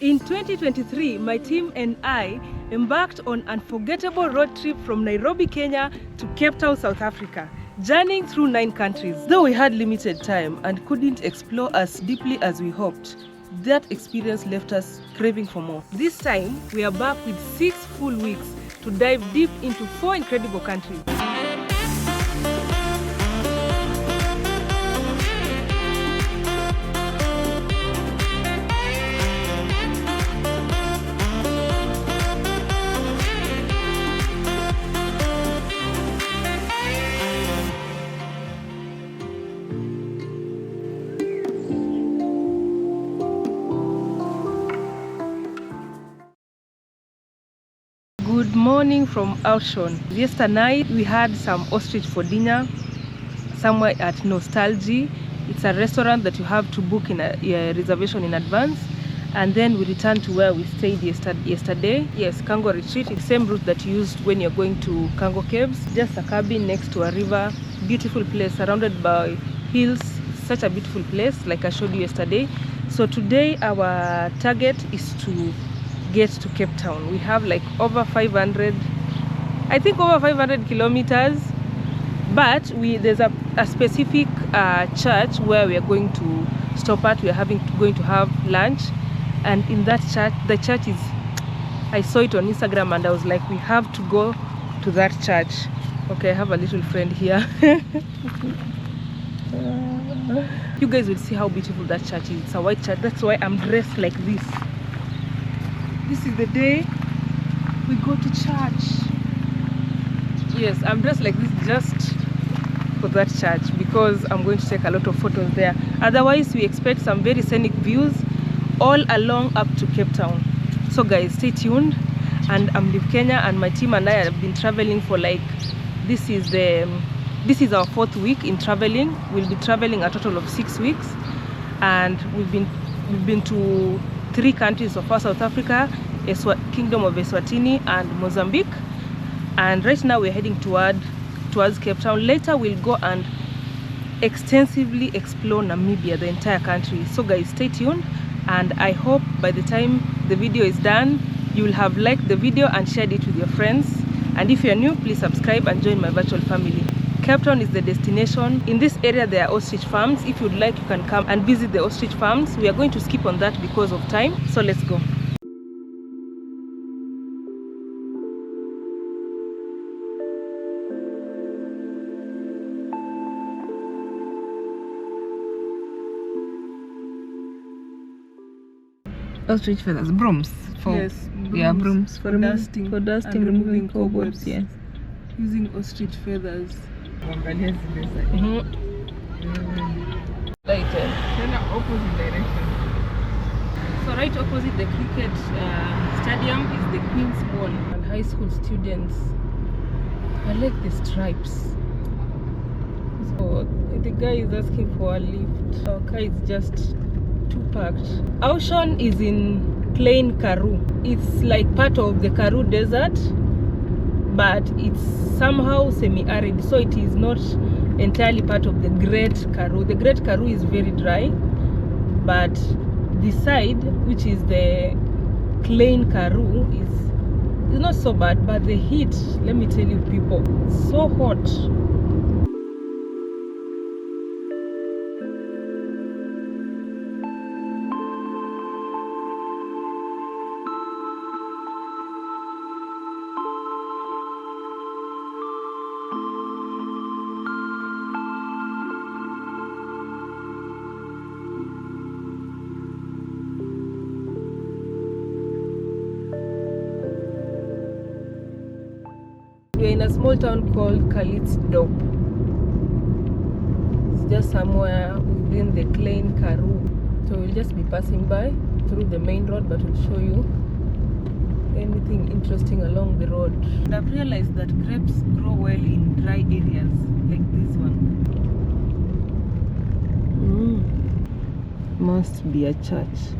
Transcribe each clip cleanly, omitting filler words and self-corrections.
In 2023, my team and I embarked on an unforgettable road trip from Nairobi, Kenya to Cape Town, South Africa, journeying through 9 countries. Though we had limited time and couldn't explore as deeply as we hoped, that experience left us craving for more. This time, we are back with 6 full weeks to dive deep into 4 incredible countries. Good morning from Ocean. Yesterday night we had some ostrich for dinner somewhere at Nostalgia. It's a restaurant that you have to book in a reservation in advance, and then we returned to where we stayed yesterday. Yes, Kango Retreat. It's the same route that you used when you're going to Kango Caves. Just a cabin next to a river. Beautiful place surrounded by hills. Such a beautiful place, like I showed you yesterday. So today our target is to get to Cape Town. We have like over 500 kilometers, but there's a specific church where we are going to stop at. We are going to have lunch, and in that church, the church is, I saw it on Instagram and I was like, we have to go to that church. Okay, I have a little friend here. You guys will see how beautiful that church is. It's a white church. That's why I'm dressed like this. This is the day we go to church. Yes, I'm dressed like this just for that church because I'm going to take a lot of photos there. Otherwise, we expect some very scenic views all along up to Cape Town. So guys, stay tuned. And I'm Liv Kenya, and my team and I have been traveling for like, this is our 4th week in traveling. We'll be traveling a total of 6 weeks, and we've been to 3 countries so far: South Africa, Kingdom of Eswatini, and Mozambique. And right now we're heading towards Cape Town. Later we'll go and extensively explore Namibia, the entire country. So guys, stay tuned, and I hope by the time the video is done, you will have liked the video and shared it with your friends. And if you're new, please subscribe and join my virtual family. Cape Town is the destination. In this area there are ostrich farms. If you'd like, you can come and visit the ostrich farms. We are going to skip on that because of time, so let's go. Ostrich feathers, brooms. Yes, brooms for dusting, and removing cobwebs. Yes, using ostrich feathers. Later. Opposite direction. So right opposite the cricket stadium is the Queen's Ball, and high school students. I like the stripes. So the guy is asking for a lift. Our car is just too packed. Ocean is in Plain Karoo. It's like part of the Karoo Desert, but it's somehow semi-arid, so it is not entirely part of the Great Karoo. The Great Karoo is very dry, but the side, which is the Plain Karoo, is not so bad. But the heat, let me tell you people, it's so hot. We're in a small town called Kalitzdorp. It's just somewhere within the Plain Karoo. So we'll just be passing by through the main road, but we'll show you anything interesting along the road. And I've realized that grapes grow well in dry areas like this one. Must be a church.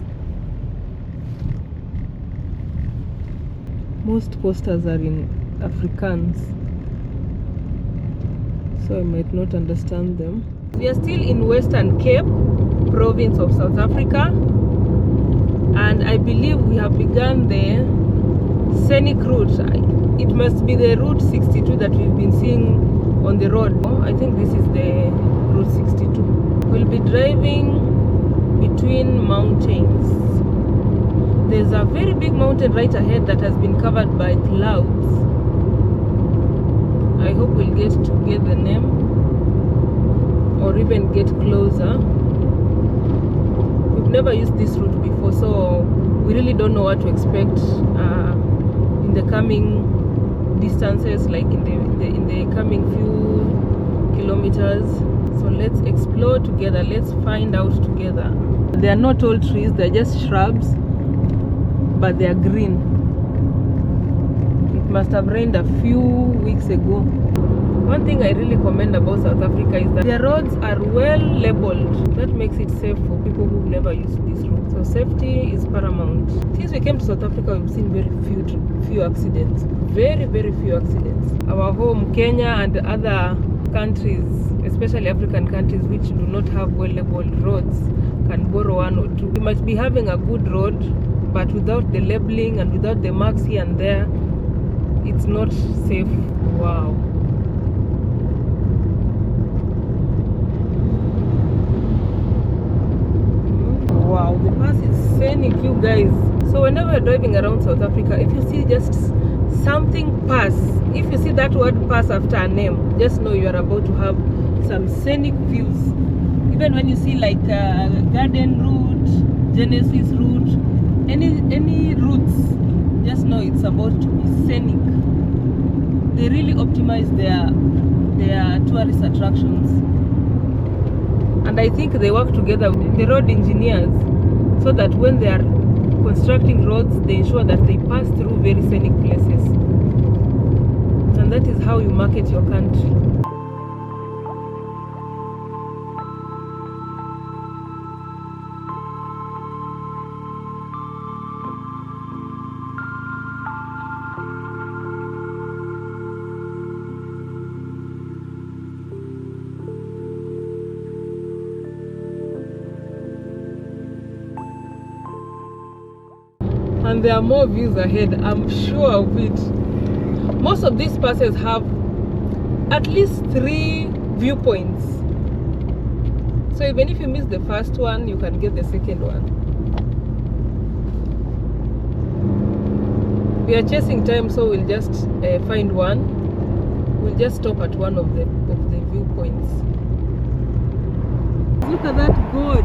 Most posters are in Afrikaans, so I might not understand them. We are still in Western Cape, province of South Africa, and I believe we have begun the scenic route. It must be the Route 62 that we've been seeing on the road. I think this is the Route 62. We'll be driving between mountains. There's a very big mountain right ahead that has been covered by clouds. I hope we'll get to get the name or even get closer. We've never used this route before, so we really don't know what to expect in the coming distances, like in the coming few kilometers. So let's explore together, let's find out together. They are not all trees, they're just shrubs, but they are green. It must have rained a few weeks ago. One thing I really commend about South Africa is that their roads are well labeled. That makes it safe for people who've never used this road. So safety is paramount. Since we came to South Africa, we've seen very few accidents. Very few accidents. Our home, Kenya, and other countries, especially African countries which do not have well labeled roads, can borrow one or two. We might be having a good road, but without the labeling and without the marks here and there, it's not safe. Wow. Wow, the pass is scenic, you guys. So whenever you're driving around South Africa, if you see just something pass, if you see that word pass after a name, just know you are about to have some scenic views. Even when you see like Garden Route, Genesis Route, any routes, just know it's about to be scenic. They really optimize their tourist attractions. And I think they work together with the road engineers so that when they are constructing roads, they ensure that they pass through very scenic places. And that is how you market your country. And there are more views ahead, I'm sure of it. Most of these passes have at least 3 viewpoints. So even if you miss the first one, you can get the second one. We are chasing time, so we'll just find one. We'll just stop at one of the viewpoints. Look at that gorge.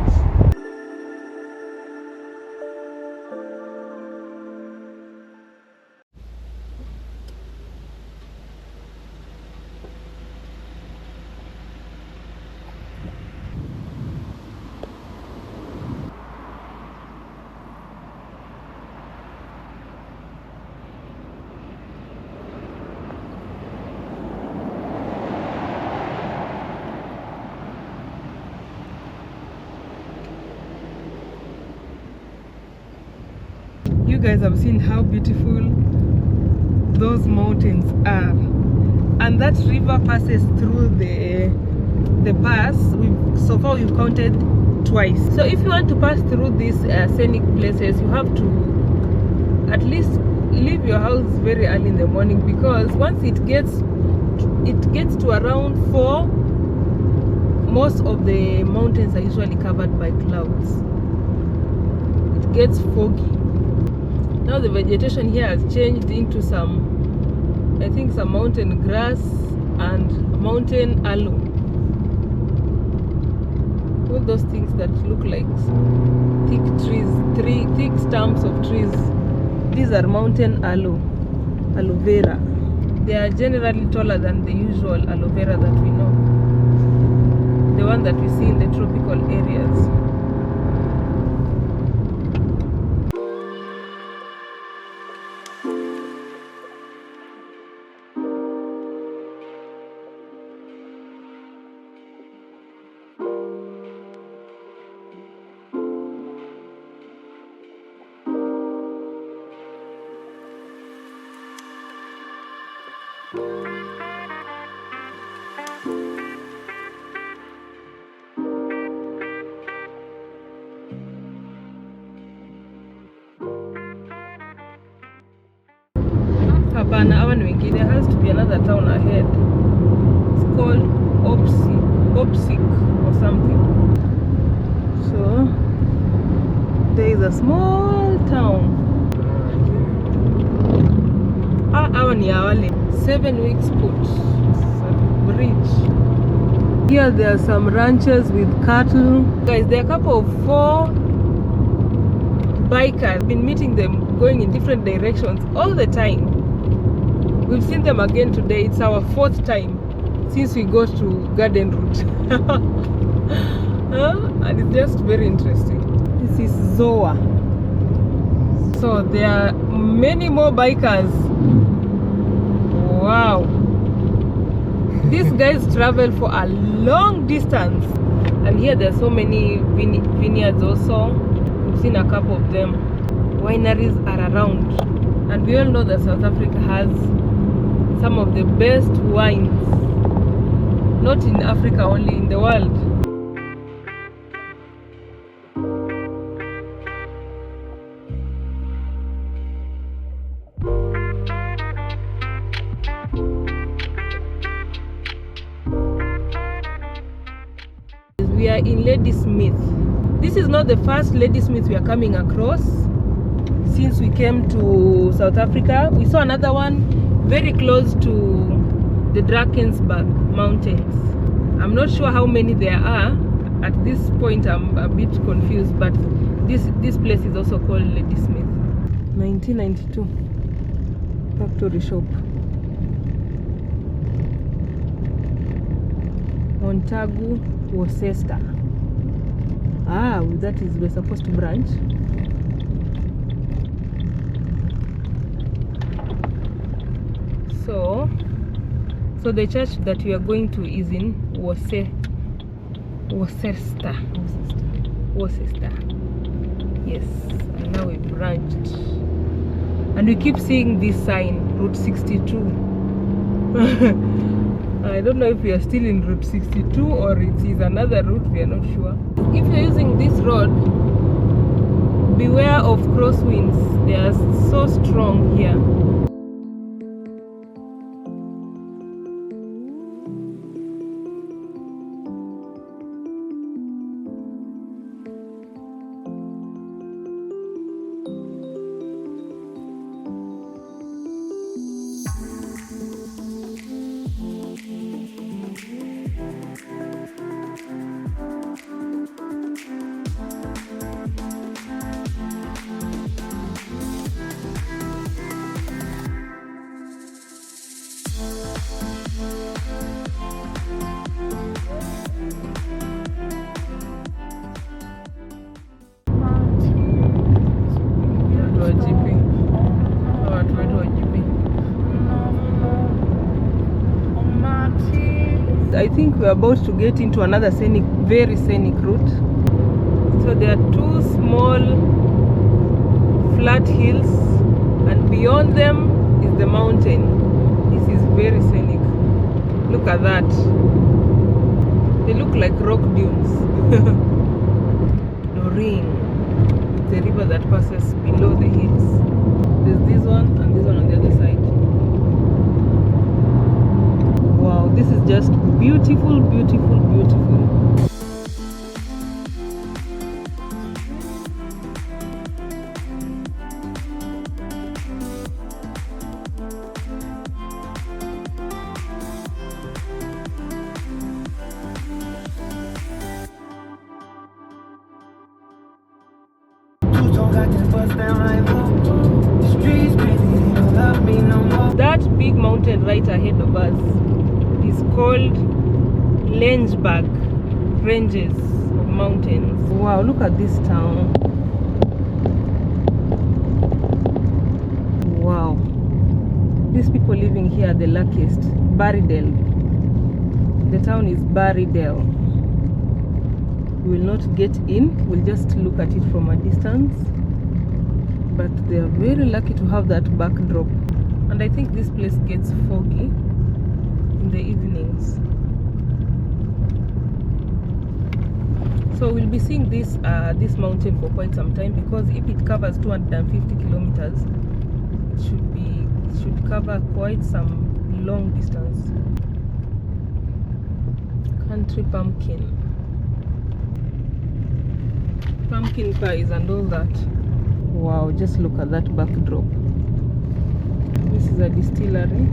You guys have seen how beautiful those mountains are, and that river passes through the pass. So far we've counted twice. So if you want to pass through these scenic places, you have to at least leave your house very early in the morning, because once it gets to around 4, most of the mountains are usually covered by clouds. It gets foggy. Now the vegetation here has changed into some, I think, some mountain grass and mountain aloe. All those things that look like thick trees, thick stumps of trees. These are mountain aloe vera. They are generally taller than the usual aloe vera that we know, the one that we see in the tropical areas. Hapana, hawa ni wengine. There has to be another town ahead. It's called Opsik or something. So there is a small town. Hawa ni awale. 7 weeks put. Bridge. Here there are some ranches with cattle. Guys, there are a couple of 4 bikers. Been meeting them going in different directions all the time. We've seen them again today. It's our 4th time since we got to Garden Route. And it's just very interesting. This is Zoa. So there are many more bikers. Wow. These guys travel for a long distance. And here there are so many vineyards also. We've seen a couple of them. Wineries are around. And we all know that South Africa has some of the best wines. Not in Africa only, in the world. We are in Ladysmith. This is not the first Ladysmith we are coming across since we came to South Africa. We saw another one very close to the Drakensberg mountains. I'm not sure how many there are. At this point I'm a bit confused, but this place is also called Ladysmith. 1992 factory shop. Montagu Worcester. That is we're supposed to branch. So the church that we are going to is in Worcester. Yes, and now we branched. And we keep seeing this sign, Route 62. I don't know if we are still in Route 62 or it is another route, we are not sure. If you're using this road, beware of crosswinds. They are so strong here. I think we're about to get into another very scenic route. So there are 2 small flat hills, and beyond them is the mountain. This is very scenic. Look at that. They look like rock dunes. Doreen. It's a river that passes below the hills. There's this one and this one on the other side. Wow, this is just beautiful, beautiful, beautiful. That big mountain right ahead of us is called Lensberg Ranges of Mountains. Wow, look at this town. Wow. These people living here are the luckiest. Barrydale. The town is Barrydale. We will not get in, we'll just look at it from a distance. But they are very lucky to have that backdrop. And I think this place gets foggy in the evenings. So we'll be seeing this mountain for quite some time, because if it covers 250 kilometers, it should be should cover quite some long distance. Country pumpkin pies and all that. Wow, just look at that backdrop. This is a distillery.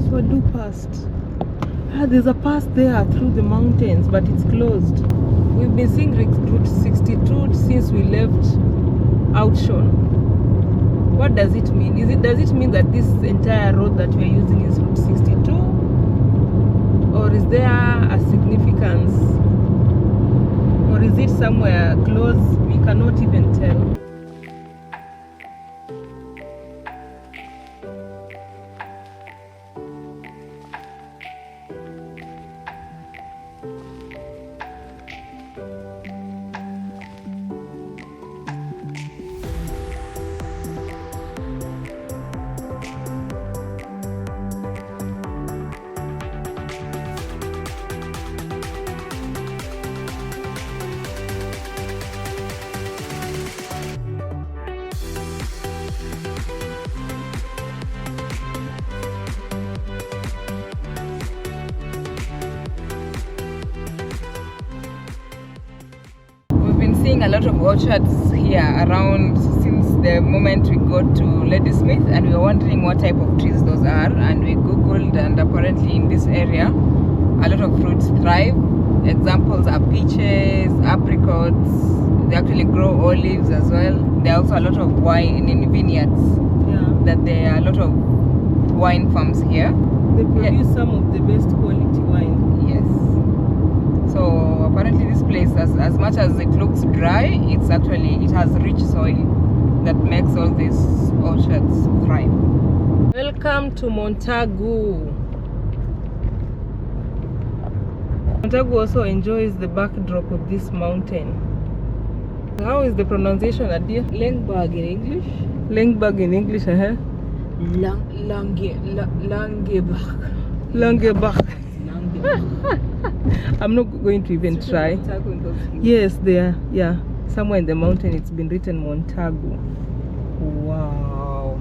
So I do past. There's a pass there through the mountains, but it's closed. We've been seeing Route 62 since we left Outshon. What does it mean? Does it mean that this entire road that we're using is Route 62? Or is there a significance? Or is it somewhere close? We cannot even tell. Seeing a lot of orchards here around since the moment we got to Ladysmith, and we were wondering what type of trees those are, and we googled, and apparently in this area a lot of fruits thrive. Examples are peaches, apricots. They actually grow olives as well. There are also a lot of wine in vineyards. That there are a lot of wine farms here. They produce some of the best quality wine. Yes. So apparently this place, as much as it looks dry, it has rich soil that makes all these orchards thrive. Welcome to Montagu. Montagu also enjoys the backdrop of this mountain. How is the pronunciation, Adia? Langberg in English. Langberg in English, Langebach. I'm not going to even try. Yes, there, yeah, somewhere in the mountain it's been written Montagu. Wow,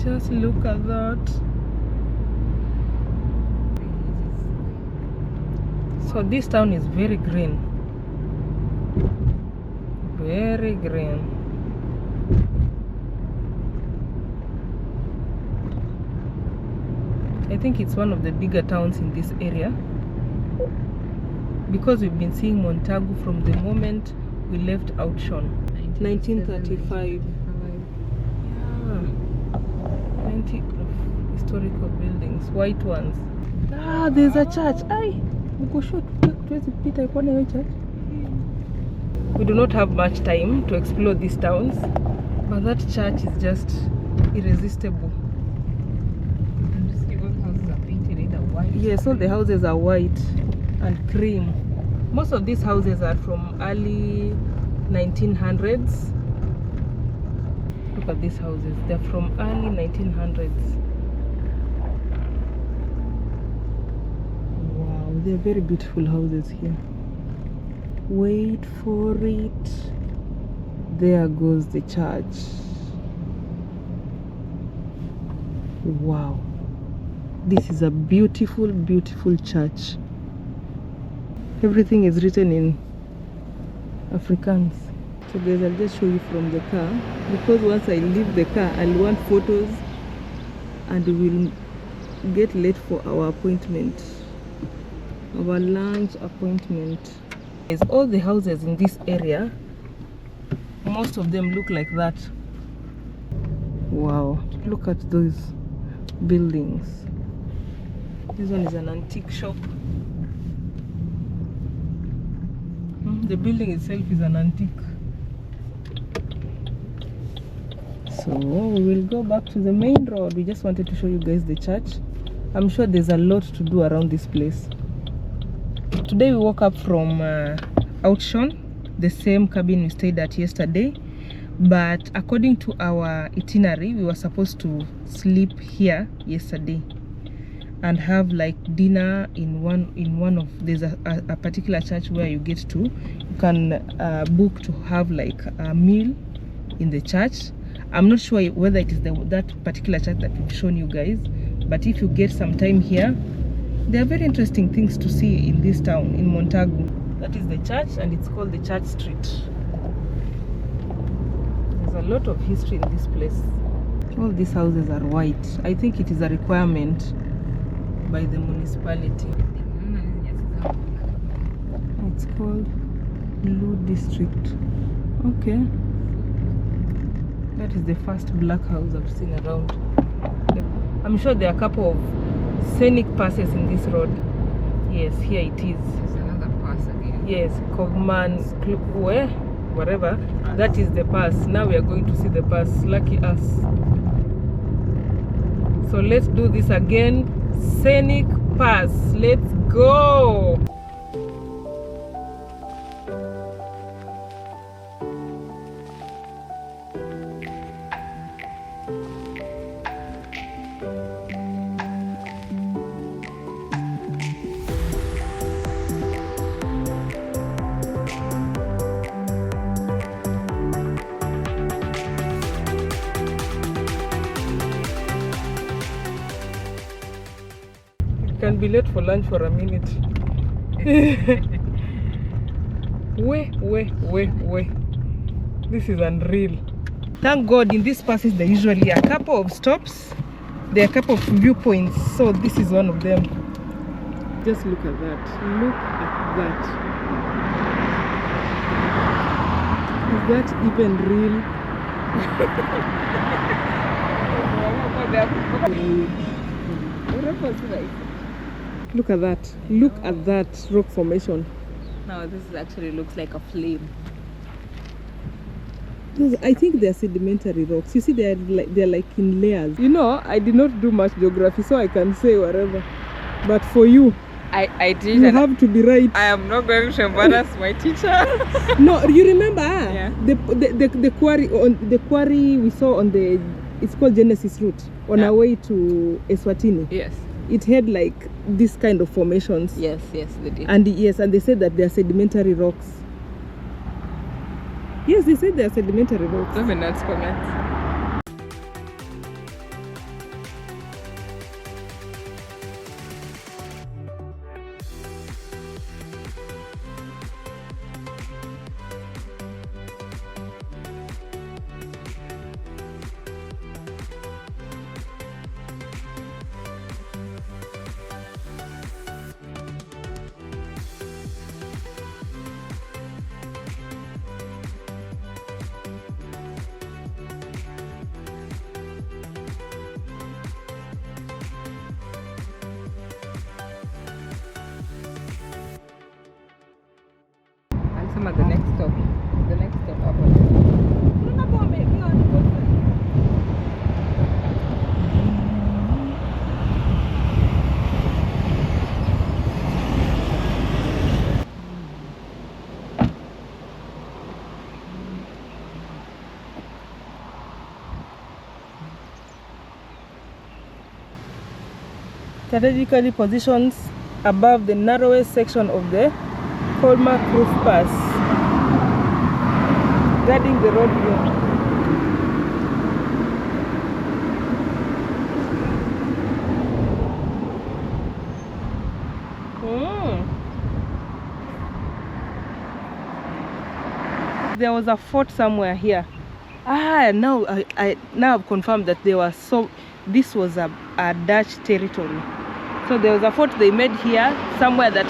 just look at that. So this town is very green, very green. I think it's one of the bigger towns in this area, because we've been seeing Montagu from the moment we left Outshon. 1935. Yeah. 90 historical buildings, white ones. There's a church. We do not have much time to explore these towns, but that church is just irresistible. Yes, all the houses are white and cream. Most of these houses are from early 1900s. Look at these houses. They're from early 1900s. Wow, they're very beautiful houses here. Wait for it. There goes the church. Wow. This is a beautiful, beautiful church. Everything is written in Afrikaans. So guys, I'll just show you from the car, because once I leave the car, I'll want photos and we'll get late for our appointment, our lunch appointment. All the houses in this area, most of them look like that. Wow, look at those buildings. This one is an antique shop. The building itself is an antique. So we will go back to the main road. We just wanted to show you guys the church. I'm sure there's a lot to do around this place. Today we woke up from Outshon, the same cabin we stayed at yesterday. But according to our itinerary, we were supposed to sleep here yesterday and have like dinner in one of, there's a particular church where you get to, you can book to have like a meal in the church, I'm not sure whether it is that particular church that we've shown you guys, but if you get some time here, there are very interesting things to see in this town, in Montagu. That is the church, and it's called the Church Street. There's a lot of history in this place. All these houses are white. I think it is a requirement by the municipality. It's called Blue District. Okay. That is the first black house I've seen around. I'm sure there are a couple of scenic passes in this road. Yes, here it is. There's another pass again. Yes, Cogman, whatever. That is the pass. Now we are going to see the pass. Lucky us. So let's do this again. Scenic pass. Let's go. Can be late for lunch for a minute. Way. This is unreal. Thank God in these passes there are usually a couple of stops. There are a couple of viewpoints. So this is one of them. Just look at that. Look at that. Is that even real? Look at that. Look at that rock formation. No, this actually looks like a flame. I think they're sedimentary rocks. You see, they're like in layers. You know, I did not do much geography, so I can say whatever. But for you, I did. you have to be right. I am not going to embarrass my teacher. No, you remember? Yeah. The quarry we saw on the, it's called Genesis route on our way to Eswatini. Yes. It had like this kind of formations. Yes, they did. And yes, and they said that they are sedimentary rocks. Yes, they said they are sedimentary rocks. Those are nuts comments. Some at the next stop. The next stop up on Strategically positions above the narrowest section of the Colmark Roof Pass, guarding the road view. There was a fort somewhere here. Now I've confirmed that this was a Dutch territory. So there was a fort they made here somewhere that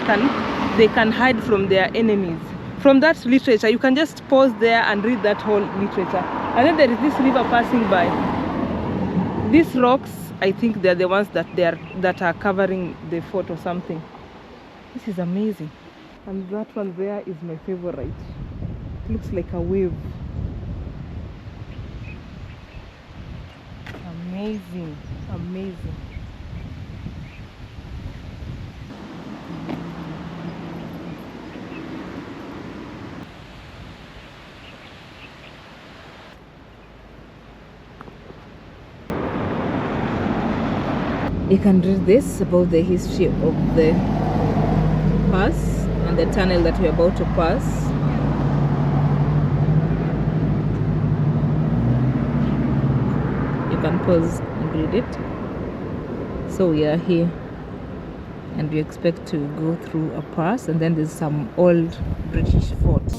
they can hide from their enemies. From that literature, you can just pause there and read that whole literature. And then there is this river passing by. These rocks, I think they're the ones that are covering the fort or something. This is amazing. And that one there is my favorite. It looks like a wave. Amazing, amazing. You can read this about the history of the pass and the tunnel that we're about to pass. can pause and read it. So we are here and we expect to go through a pass, and then there's some old British forts.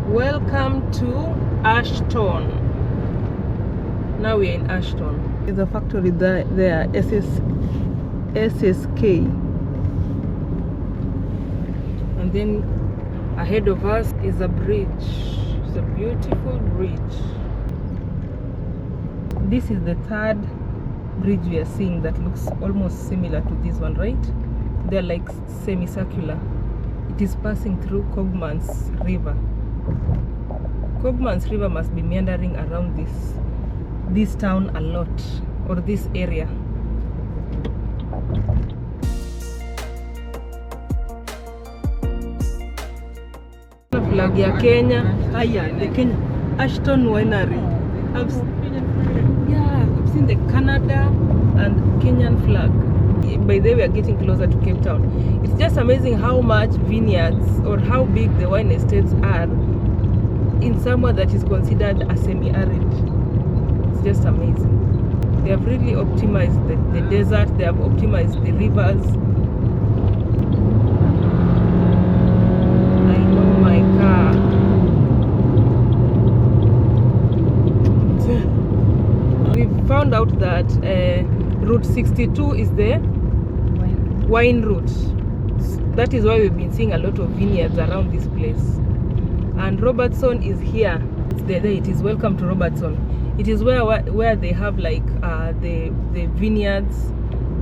Welcome to Ashton. Now we are in Ashton. There's a factory there, SSK. And then ahead of us is a bridge. It's a beautiful bridge. This is the third bridge we are seeing that looks almost similar to this one, right? They're like semicircular. It is passing through Cogman's River. Cogman's River must be meandering around this town a lot, or this area. Flag ya Kenya. The Kenya Ashton Winery. I've seen the Canada and Kenyan flag. By the way, we are getting closer to Cape Town. It's just amazing how much vineyards or how big the wine estates are in somewhere that is considered a semi-arid. It's just amazing. They have really optimized the desert. They have optimized the rivers. I know my car. We found out that Route 62 is the wine route. That is why we've been seeing a lot of vineyards around this place. And Robertson is here. It is welcome to Robertson. It is where they have like the vineyards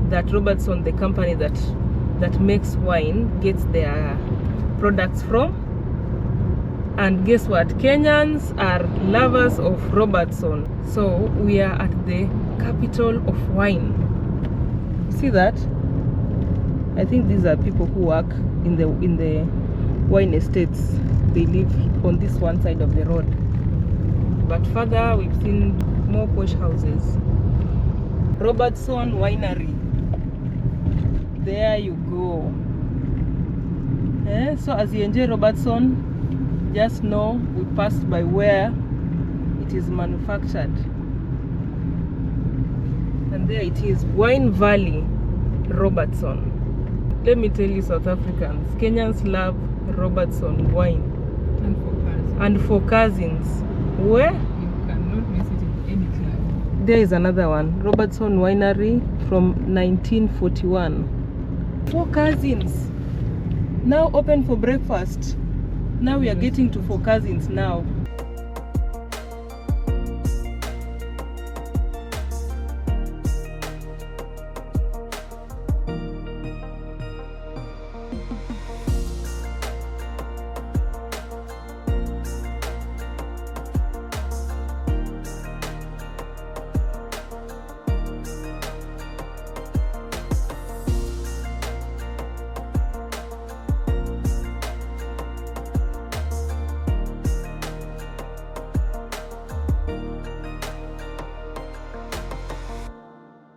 that Robertson, the company that makes wine, gets their products from. And guess what? Kenyans are lovers of Robertson. So we are at the capital of wine. See that? I think these are people who work in the wine estates. They live on this one side of the road. But further, we've seen more posh houses. Robertson Winery. There you go. So as you enjoy Robertson, just know we passed by where it is manufactured. And there it is, Wine Valley, Robertson. Let me tell you, South Africans, Kenyans love Robertson wine. And for cousins. Where? You cannot miss it in any club. There is another one, Robertson Winery from 1941. Four Cousins. Now open for breakfast. Now we are getting to Four Cousins now.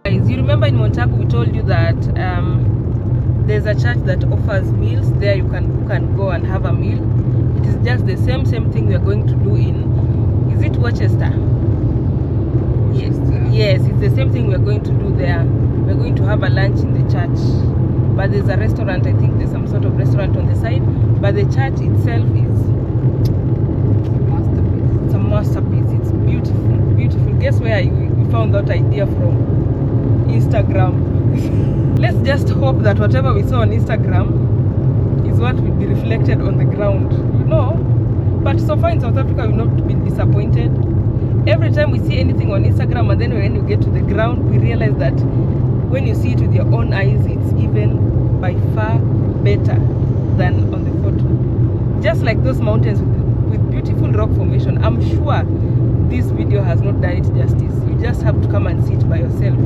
You remember in Montagu we told you that there's a church that offers meals. There you can go and have a meal. It is just the same thing we are going to do in, is it Worcester? Yes, it's the same thing we are going to do there. We're going to have a lunch in the church, but there's a restaurant. I think there's some sort of restaurant on the side, but the church itself is a masterpiece. It's beautiful. Guess where we found that idea from? Instagram. Let's just hope that whatever we saw on Instagram is what will be reflected on the ground, but so far in South Africa we've not been disappointed. Every time we see anything on Instagram, and then when you get to the ground, we realize that when you see it with your own eyes, it's even by far better than on the photo. Just like those mountains with beautiful rock formation. I'm sure this video has not done it justice. You just have to come and see it by yourself.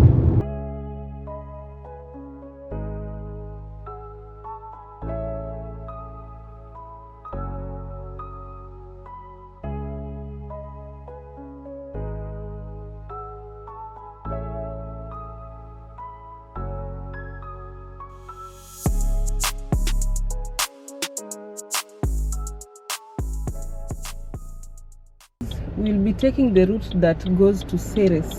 We'll be taking the route that goes to Ceres.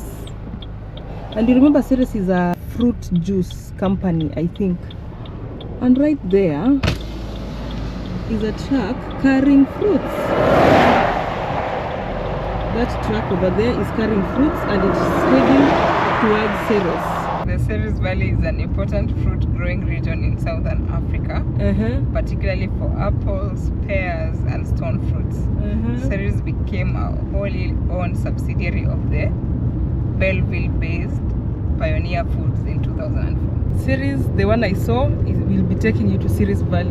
And you remember Ceres is a fruit juice company, I think. And right there is a truck carrying fruits. That truck over there is carrying fruits and it's heading towards Ceres. The Ceres Valley is an important fruit growing region in southern Africa, particularly for apples, pears, and stone fruits. Ceres became a wholly owned subsidiary of the Belleville-based Pioneer Foods in 2004. Ceres, the one I saw, will be taking you to Ceres Valley.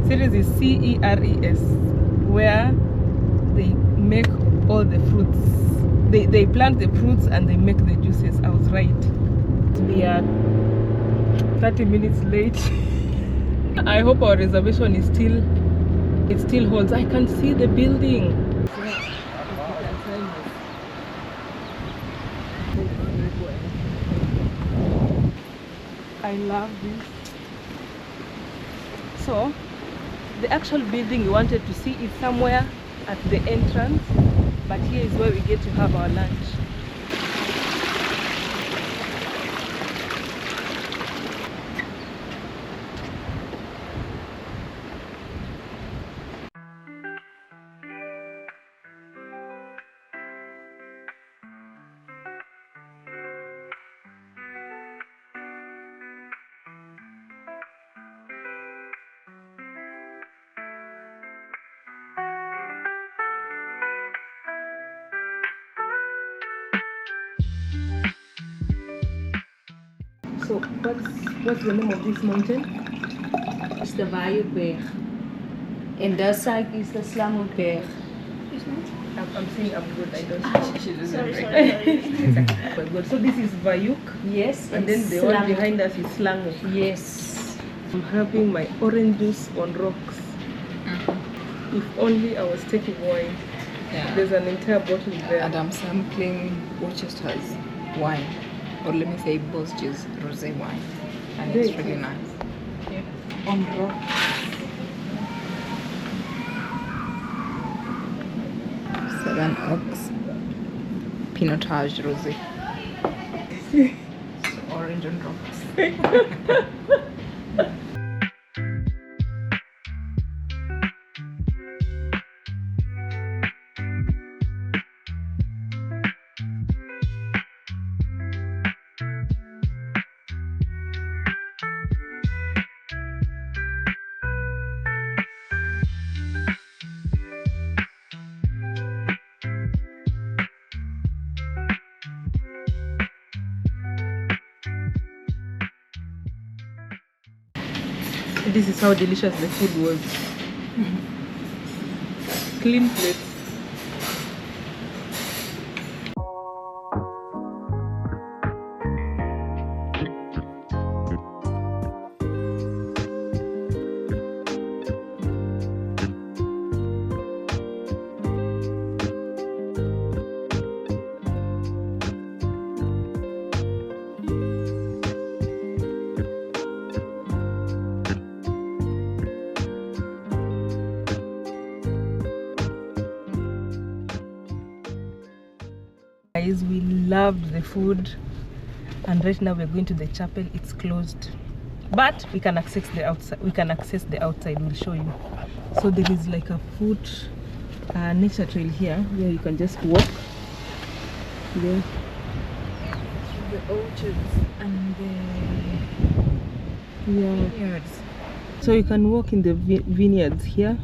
Ceres is C-E-R-E-S, where they make all the fruits. They plant the fruits and they make the juices. I was right. We are 30 minutes late. I hope our reservation is still holds. I can see the building. I love this. So the actual building we wanted to see is somewhere at the entrance, but here is where we get to have our lunch. So what's the name of this mountain? It's the Bayouberg. And that side is the Slamonberg. I'm saying I'm good. I don't. Sorry. Good. So this is Vayuk. Yes. And then the one behind us is Slango. Yes. I'm having my orange juice on rocks. If only I was taking wine. Yeah. There's an entire bottle there. And I'm sampling Worcester's wine. Or let me say Bosjes rosé wine. And it's really nice. Yeah. On rocks. Southern Oaks Pinotage Rosé. Orange on rocks. This is how delicious the food was. Clean plates. Guys, we loved the food, and right now we're going to the chapel. It's closed, but we can access the outside. We'll show you. So there is like a foot nature trail here where you can just walk there. The orchards and the vineyards. So you can walk in the vineyards here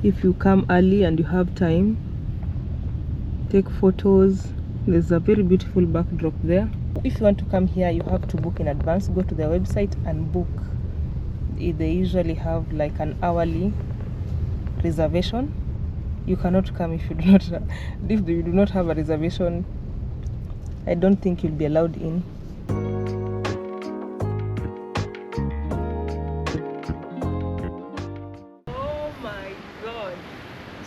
if you come early and you have time. Take photos. There's a very beautiful backdrop there. If you want to come here, you have to book in advance. Go to their website and book. They usually have like an hourly reservation. You cannot come if you do not have a reservation. I don't think you'll be allowed in. Oh my god,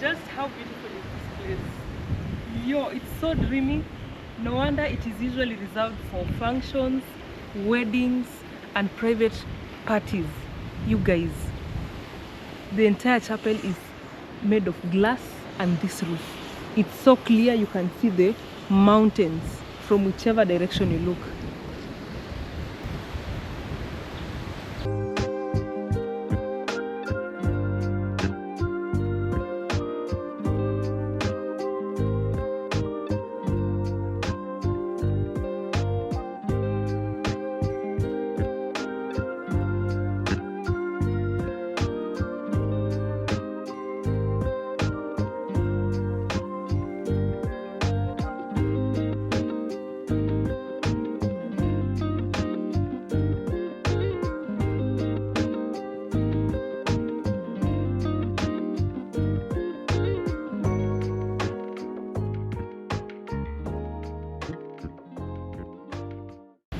just how beautiful is this place. Yo, it's so dreamy. No wonder it is usually reserved for functions, weddings and private parties. You guys, the entire chapel is made of glass and this roof. It's so clear, you can see the mountains from whichever direction you look.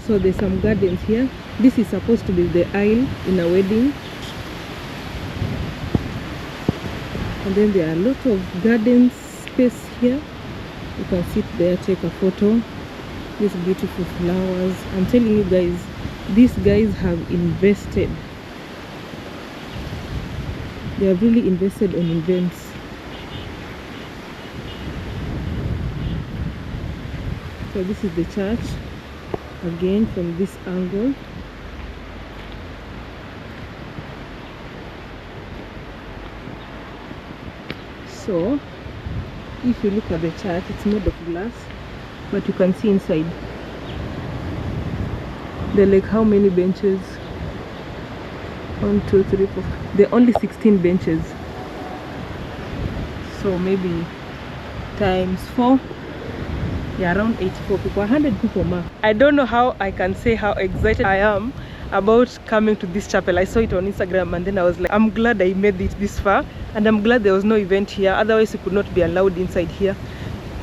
So there's some gardens here. This is supposed to be the aisle in a wedding. And then there are a lot of garden space here. You can sit there, take a photo. These beautiful flowers. I'm telling you guys, these guys have invested. They have really invested on events. So this is the church. Again from this angle. So if you look at the church, it's made of glass, but you can see inside there are like how many benches? 1, 2, 3, 4. There are only 16 benches, so maybe times 4. Yeah, around 84 people, 100 people mark. I don't know how I can say how excited I am about coming to this chapel. I saw it on Instagram and then I was like, I'm glad I made it this far, and I'm glad there was no event here, otherwise you could not be allowed inside here.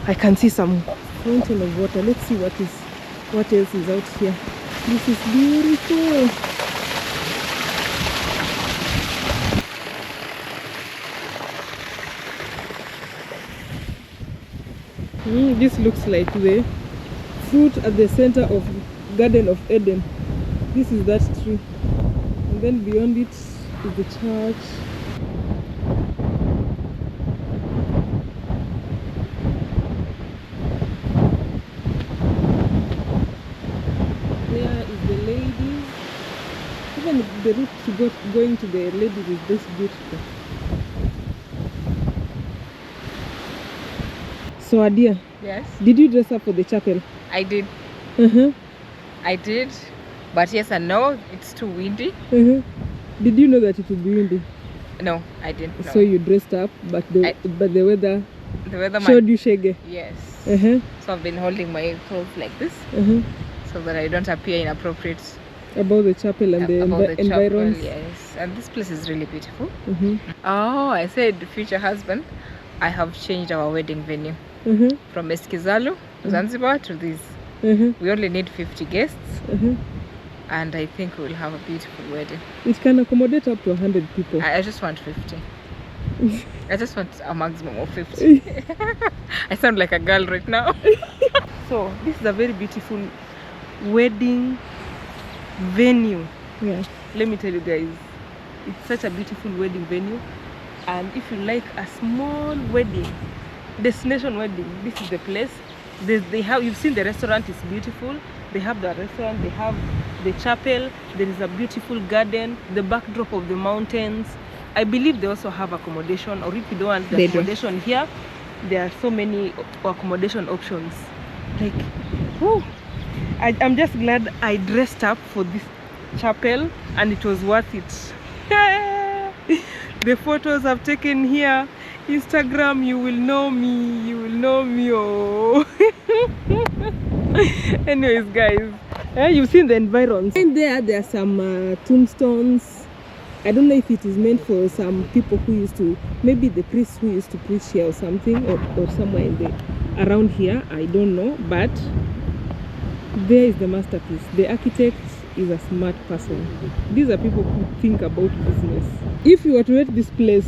I can see some fountain of water. Let's see what else is out here. This is beautiful. This looks like the fruit at the center of Garden of Eden. This is that tree, and then beyond it is the church. There is the ladies. Even the route to going to the ladies is this beautiful. So Adia, Yes, did you dress up for the chapel? I did. I did, but yes and no. It's too windy. Did you know that it would be windy? No, I didn't know. So you dressed up, but the weather The weather showed you shaggy. Yes. So I've been holding my clothes like this so that I don't appear inappropriate About the chapel and the environs. Yes, and this place is really beautiful. Oh, I said future husband, I have changed our wedding venue from Eskizalu, Zanzibar to this. We only need 50 guests, and I think we'll have a beautiful wedding. It can accommodate up to 100 people. I just want 50. I just want a maximum of 50. I sound like a girl right now. So this is a very beautiful wedding venue. Yeah, let me tell you guys, it's such a beautiful wedding venue. And if you like a small wedding, destination wedding, this is the place. You've seen the restaurant is beautiful. They have the restaurant, they have the chapel, there is a beautiful garden, the backdrop of the mountains. I believe they also have accommodation, or if you don't want the accommodation here, there are so many accommodation options. Like, whew, I'm just glad I dressed up for this chapel, and it was worth it. The photos I've taken here, Instagram, you will know me, oh. Anyways guys, you've seen the environs. And there are some tombstones, I don't know if it is meant for some people who used to, maybe the priests who used to preach here or something, or somewhere in the around here, I don't know, but there is the masterpiece. The architect is a smart person. These are people who think about business. If you were to rate this place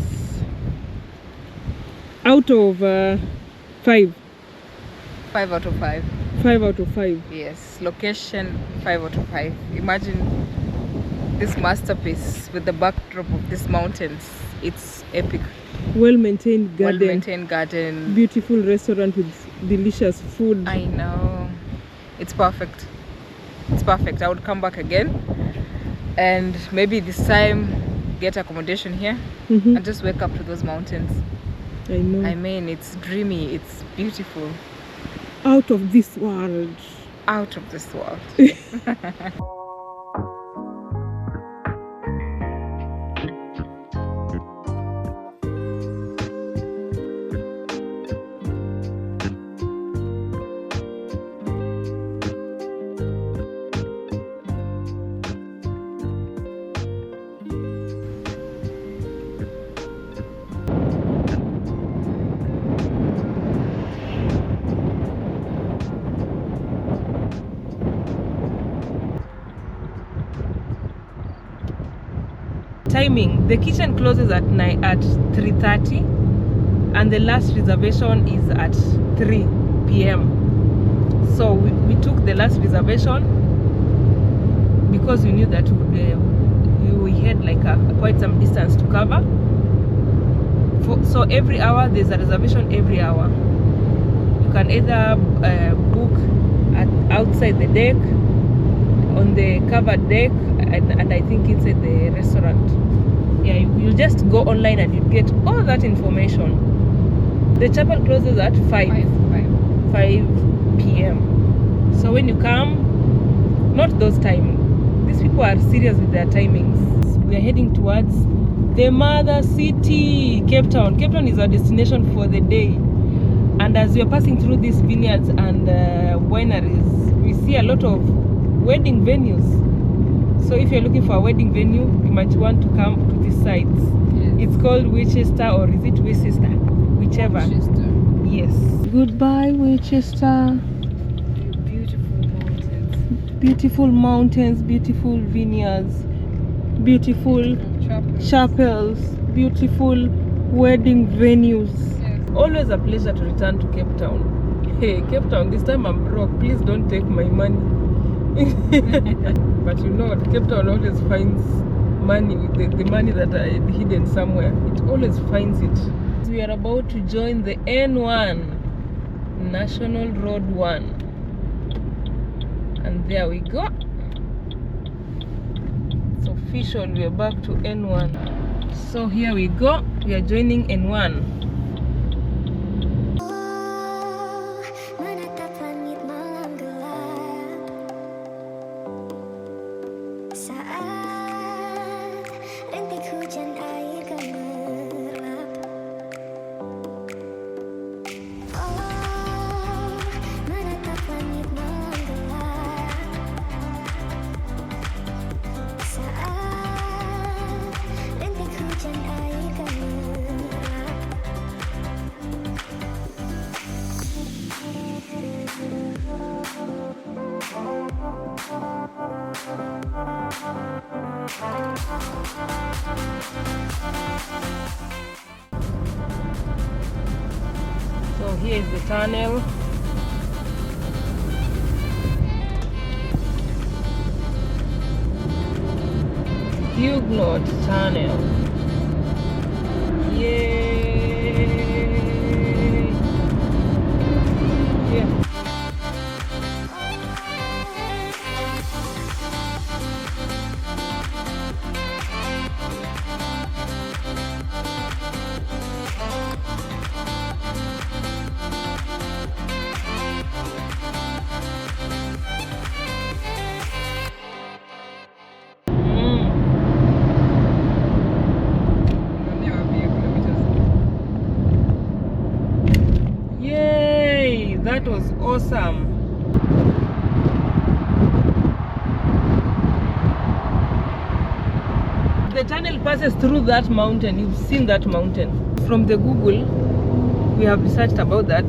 out of 5 out of 5. 5 out of 5. Yes, location 5 out of 5. Imagine this masterpiece with the backdrop of these mountains. It's epic. Well-maintained garden. Well-maintained garden. Beautiful restaurant with delicious food. I know. It's perfect. It's perfect. I would come back again, and maybe this time get accommodation here and just wake up to those mountains. I know. I mean, it's dreamy. It's beautiful. Out of this world. Out of this world. Timing: the kitchen closes at 3:30 and the last reservation is at 3 p.m. so we took the last reservation because we knew that we had like quite some distance to cover. So every hour there's a reservation. Every hour you can either book outside the deck, on the covered deck, and I think inside the restaurant. Yeah, you just go online and you get all that information. The chapel closes at 5 p.m. So when you come, not those time. These people are serious with their timings. We are heading towards the mother city, Cape Town. Cape Town is our destination for the day. And as we are passing through these vineyards and wineries, we see a lot of wedding venues. So if you're looking for a wedding venue, you might want to come to this site. Yes. It's called Winchester, or is it Winchester? Whichever. Winchester. Yes. Goodbye, Winchester. Beautiful mountains. Beautiful mountains, beautiful vineyards, beautiful chapels, beautiful wedding venues. Yes. Always a pleasure to return to Cape Town. Hey, Cape Town, this time I'm broke. Please don't take my money. But you know, Cape Town always finds money, the money that are hidden somewhere. It always finds it. We are about to join the N1, National Road 1. And there we go. It's official, we are back to N1. So here we go, we are joining N1. So here is the tunnel. Huguenot Tunnel. Yay! Yeah. That was awesome. the tunnel passes through that mountain. You've seen that mountain. From the Google, we have researched about that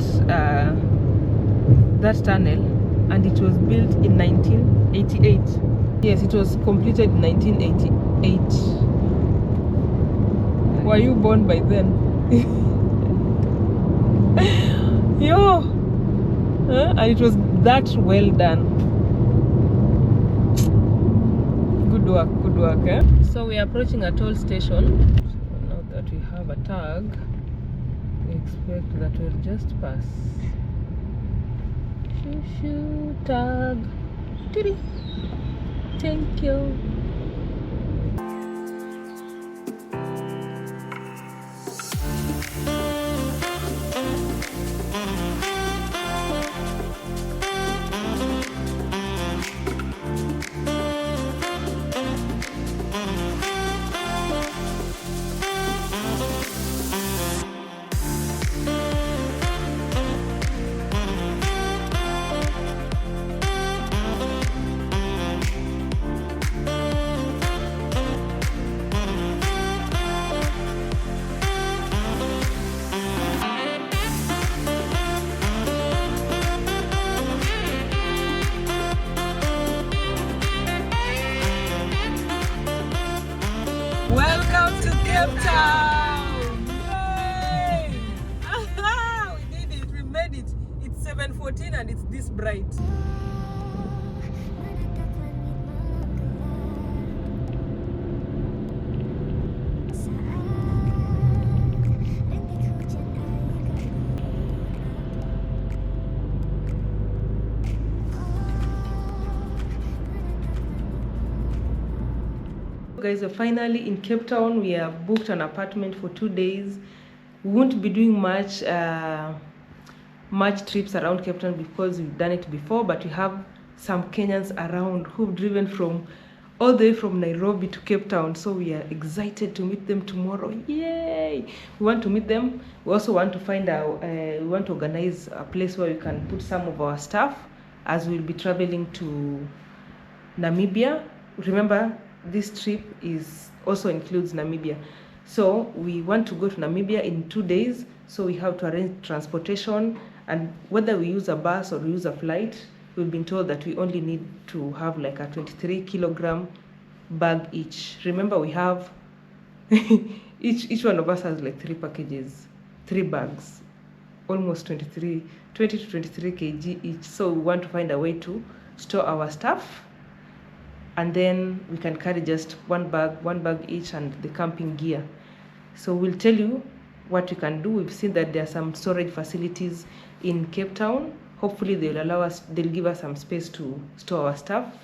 tunnel, and it was built in 1988. Yes, it was completed in 1988. Were you born by then? Yo! And it was that well done. Good work, eh? So we are approaching a toll station. So now that we have a tag, we expect that we'll just pass. Shoo tag. Tiri. Thank you. Welcome to Cape Town! Yay! We did it, we made it. It's 7:14 and it's this bright. Guys, we're finally in Cape Town. We have booked an apartment for 2 days. We won't be doing much trips around Cape Town because we've done it before, but we have some Kenyans around who've driven from all the way from Nairobi to Cape Town, so we are excited to meet them tomorrow. Yay! We want to meet them. We also want to find out, we want to organize a place where we can put some of our stuff as we'll be traveling to Namibia. Remember, this trip also includes Namibia, so we want to go to Namibia in 2 days, so we have to arrange transportation, and whether we use a bus or we use a flight, we've been told that we only need to have like a 23-kilogram bag each. Remember, we have each one of us has like 3 packages, 3 bags, almost 20 to 23 kg each, so we want to find a way to store our stuff, and then we can carry just one bag each, and the camping gear. So we'll tell you what we can do. We've seen that there are some storage facilities in Cape Town. Hopefully they'll give us some space to store our stuff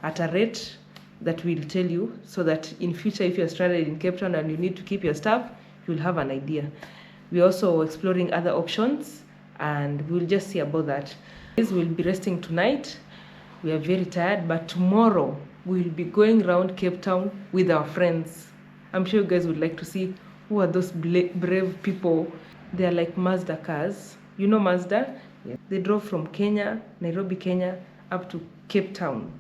at a rate that we'll tell you, so that in future, if you're stranded in Cape Town and you need to keep your stuff, you'll have an idea. We're also exploring other options, and we'll just see about that. We'll be resting tonight. We are very tired, but tomorrow we'll be going around Cape Town with our friends. I'm sure you guys would like to see who are those brave people. They're like Mazda cars. You know Mazda? Yeah. They drove from Kenya, Nairobi, Kenya, up to Cape Town.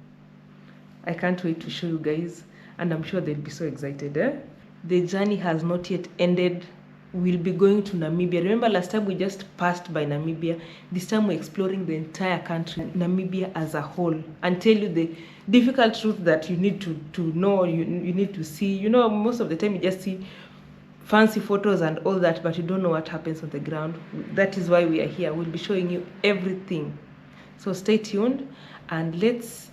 I can't wait to show you guys, and I'm sure they'll be so excited. The journey has not yet ended. We'll be going to Namibia. Remember last time we just passed by Namibia. This time we're exploring the entire country, Namibia as a whole, and tell you the difficult truth that you need to know, you need to see. You know, most of the time you just see fancy photos and all that, but you don't know what happens on the ground. That is why we are here. We'll be showing you everything. So stay tuned, and let's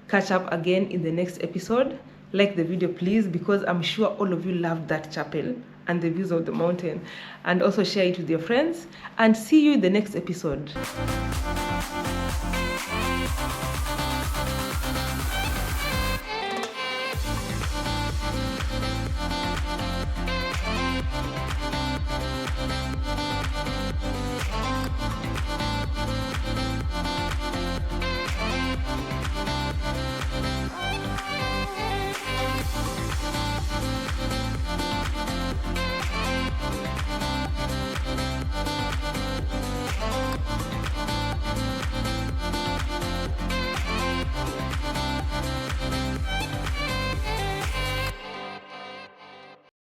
catch up again in the next episode. Like the video, please, because I'm sure all of you loved that chapel and the views of the mountain, and also share it with your friends, and see you in the next episode.